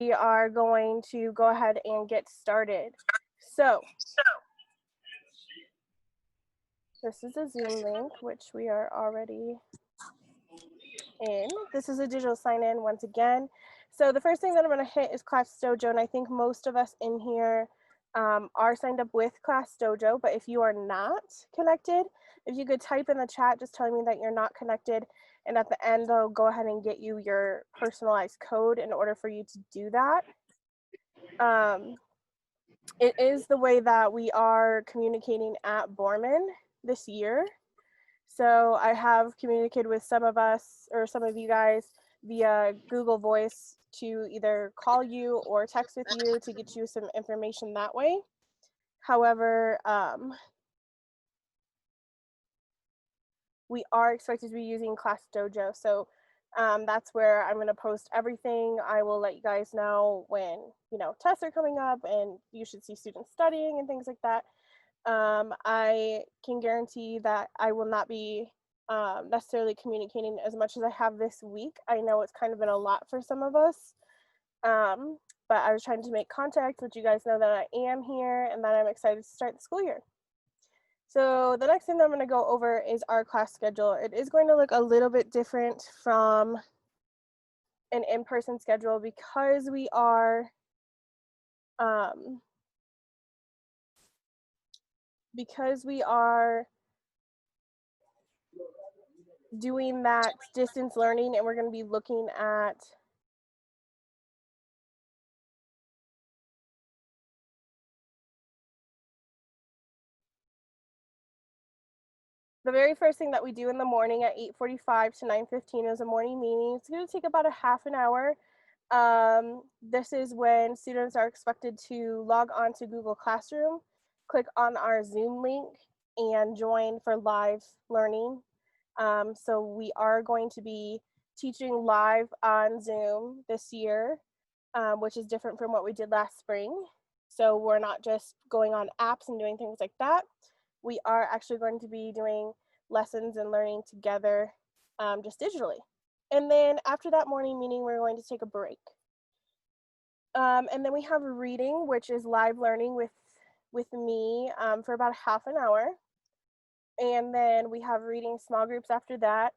are going to go ahead and get started. So this is a Zoom link, which we are already in. This is a digital sign in once again. So the first thing that I'm going to hit is Class Dojo, and I think most of us in here are signed up with Class Dojo, but if you are not connected, if you could type in the chat just telling me that you're not connected, and at the end I'll go ahead and get you your personalized code in order for you to do that. It is the way that we are communicating at Borman this year. So I have communicated with some of us or some of you guys via Google Voice to either call you or text with you to get you some information that way. However, we are expected to be using Class Dojo. So that's where I'm going to post everything. I will let you guys know when, tests are coming up and you should see students studying and things like that. I can guarantee that I will not be necessarily communicating as much as I have this week. I know it's kind of been a lot for some of us, but I was trying to make contact, let you guys know that I am here and that I'm excited to start the school year. So the next thing that I'm going to go over is our class schedule. It is going to look a little bit different from an in-person schedule because we are doing that distance learning, and we're going to be looking at the very first thing that we do in the morning at 8:45 to 9:15 is a morning meeting. It's going to take about a half an hour. This is when students are expected to log on to Google Classroom, click on our Zoom link, and join for live learning. So we are going to be teaching live on Zoom this year, which is different from what we did last spring. So we're not just going on apps and doing things like that. We are actually going to be doing lessons and learning together just digitally. And then after that morning meeting, we're going to take a break. And then we have reading, which is live learning with me for about half an hour. And then we have reading small groups after that.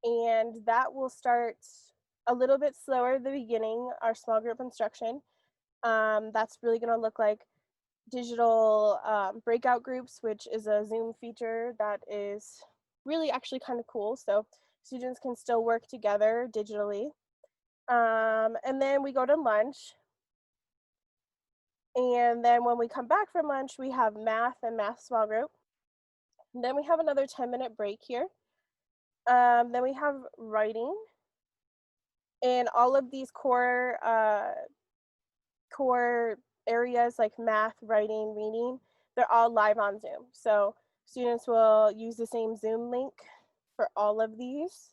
And that will start a little bit slower at the beginning, our small group instruction. That's really going to look like digital breakout groups, which is a Zoom feature that is really actually kind of cool. So students can still work together digitally. And then we go to lunch. And then when we come back from lunch, we have math and math small group. And then we have another 10-minute break here. Then we have writing. And all of these core areas like math, writing, reading, they're all live on Zoom. So students will use the same Zoom link for all of these.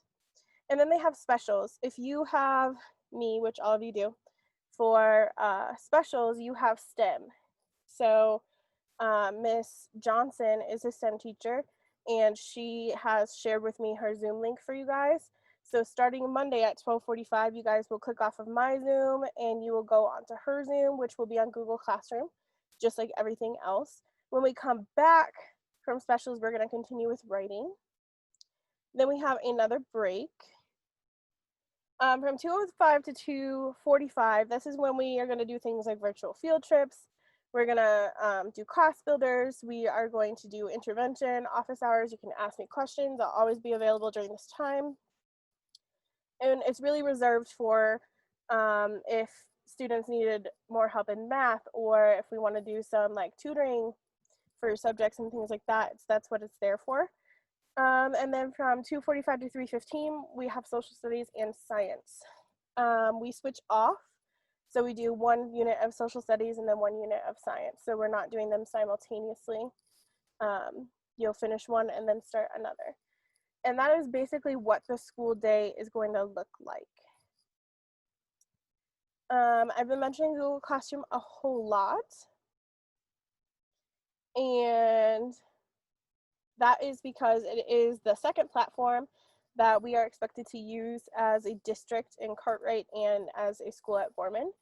And then they have specials. If you have me, which all of you do, for specials, you have STEM. So Miss Johnson is a STEM teacher, and she has shared with me her Zoom link for you guys. So starting Monday at 12:45, you guys will click off of my Zoom and you will go onto her Zoom, which will be on Google Classroom, just like everything else. When we come back from specials, we're going to continue with writing. Then we have another break. From 2:05 to 2:45, this is when we are going to do things like virtual field trips. We're going to do class builders. We are going to do intervention, office hours. You can ask me questions. I'll always be available during this time. And it's really reserved for if students needed more help in math, or if we want to do some like tutoring for subjects and things like that. That's what it's there for. And then from 2:45 to 3:15, we have social studies and science. We switch off. So we do one unit of social studies and then one unit of science. So we're not doing them simultaneously. You'll finish one and then start another. And that is basically what the school day is going to look like. I've been mentioning Google Classroom a whole lot. And that is because it is the second platform that we are expected to use as a district in Cartwright and as a school at Borman.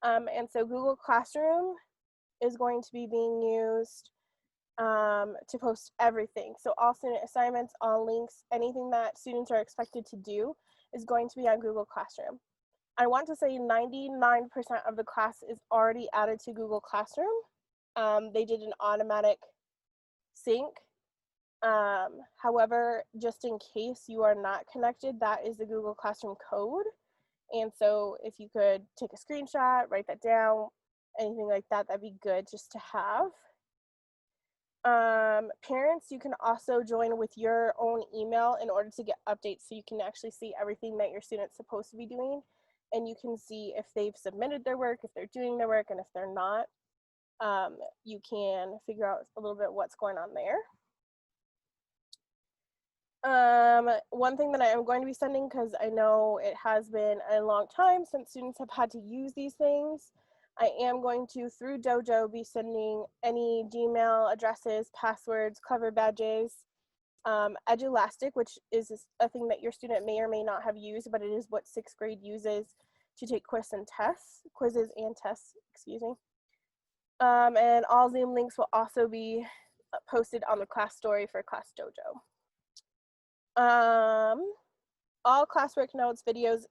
And so Google Classroom is going to be being used to post everything. So all student assignments, all links, anything that students are expected to do is going to be on Google Classroom. I want to say 99% of the class is already added to Google Classroom. They did an automatic sync. However, just in case you are not connected, that is the Google Classroom code. And so if you could take a screenshot, write that down, anything like that, that'd be good just to have. Parents, you can also join with your own email in order to get updates, so you can actually see everything that your student's supposed to be doing, and you can see if they've submitted their work, if they're doing their work, and if they're not. You can figure out a little bit what's going on there. One thing that I am going to be sending, because I know it has been a long time since students have had to use these things, I am going to, through Dojo, be sending any Gmail addresses, passwords, clever badges, Edulastic, which is a thing that your student may or may not have used, but it is what 6th grade uses to take quizzes and tests, excuse me. And all Zoom links will also be posted on the class story for Class Dojo. All classwork notes, videos,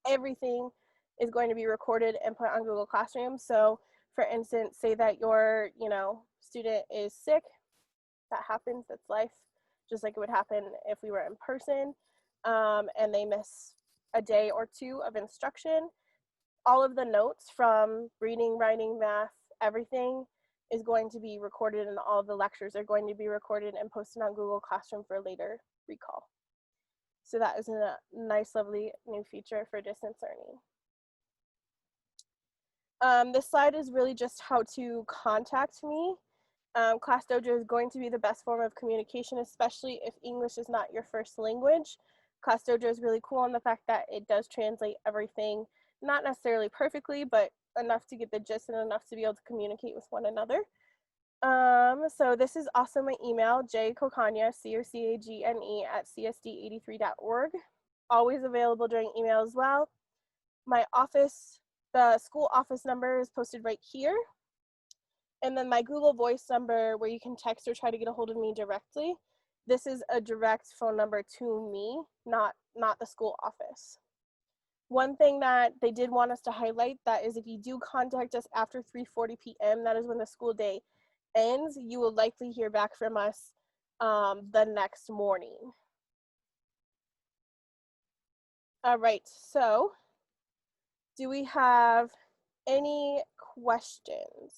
everything is going to be recorded and put on Google Classroom. So for instance, say that your student is sick. That happens, that's life, just like it would happen if we were in person, and they miss a day or two of instruction. All of the notes from reading, writing, math, everything is going to be recorded, and all the lectures are going to be recorded and posted on Google Classroom for later recall. So that is a nice, lovely new feature for distance learning. This slide is really just how to contact me. Class Dojo is going to be the best form of communication, especially if English is not your first language. Class Dojo is really cool in the fact that it does translate everything, not necessarily perfectly, but enough to get the gist and enough to be able to communicate with one another. So this is also my email, jcocagne, C-O-C-A-G-N-E @csd83.org. Always available during email as well. My office, the school office number is posted right here. And then my Google Voice number, where you can text or try to get a hold of me directly. This is a direct phone number to me, not the school office. One thing that they did want us to highlight, that is if you do contact us after 3:40 p.m., that is when the school day ends, you will likely hear back from us the next morning. All right, so do we have any questions?